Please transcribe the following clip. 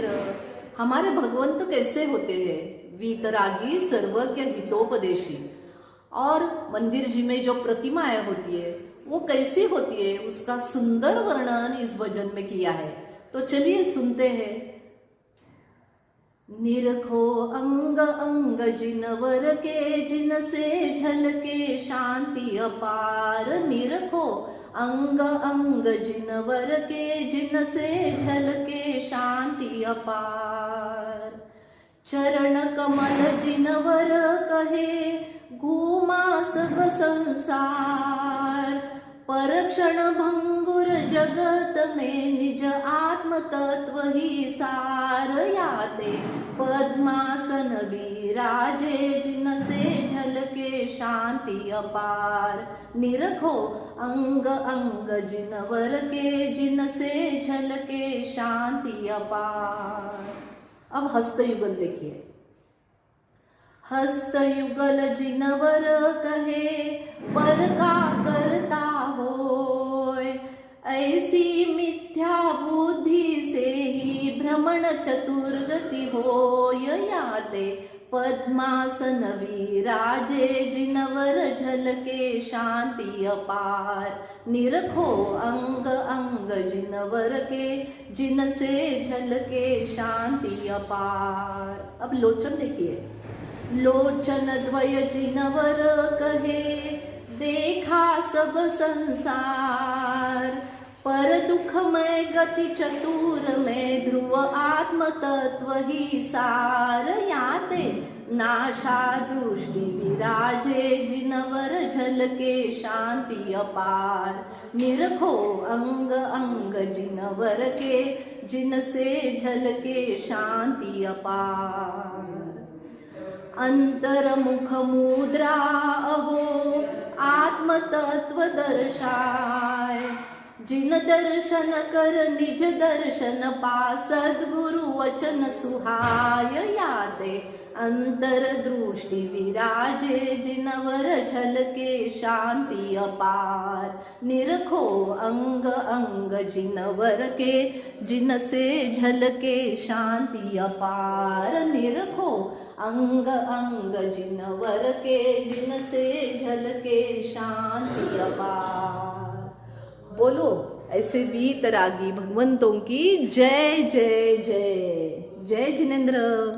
जिनेंद्र, हमारे भगवंत कैसे होते हैं? वीतरागी, सर्वज्ञ, हितोपदेशी। और मंदिर जी में जो प्रतिमाएं होती है वो कैसी होती है, उसका सुंदर वर्णन इस भजन में किया है। तो चलिए सुनते हैं। निरखो अंग अंग जिनवर के, जिनसे झलके शांति अपार। निरखो अंग अंग जिनवर के, जिनसे झलके शांति अपार। चरण कमल जिनवर कहे, घूमा सब संसार। परक्षण भंगुर जगत में, निज आत्म तत्व ही सार। याते पद्मासन विराजे, जिनसे झलके शांति अपार। निरखो अंग अंग जिनवर के, जिनसे झलके शांति अपार। अब हस्तयुगल देखिए। हस्तयुगल जिनवर कहे, पर का करता होय। ऐसी मिथ्या बुद्धि से ही भ्रमण चतुर्गति होय। याते पद्मासन विराजे, जिनवर झलके शांति अपार। निरखो अंग अंग जिनवर के, जिनसे झलके शांति अपार। अब लोचन देखिए। लोचन द्वय जिनवर कहे, देखा सब संसार। पर दुखमय गति चतुर में, ध्रुव आत्म तत्व ही सार। याते नाशा दृष्टि विराजे, जिनवर झलके शांति अपार। निरखो अंग अंग जिनवर के, जिनसे झलके शांति अपार। अंतर्मुख मुद्रा अहो, आत्म तत्व दर्शाय। जिन दर्शन कर निज दर्शन पा, सद्गुरु वचन सुहाय। याते अंतर दृष्टि विराजे, जिनवर झलके शांति अपार। निरखो अंग अंग जिनवर के, जिनसे झलके शांति अपार। निरखो अंग अंग जिनवर के, जिनसे झलके शांति अपार। बोलो ऐसे वीतरागी भगवंतों की जय जय जय। जय जिनेंद्र।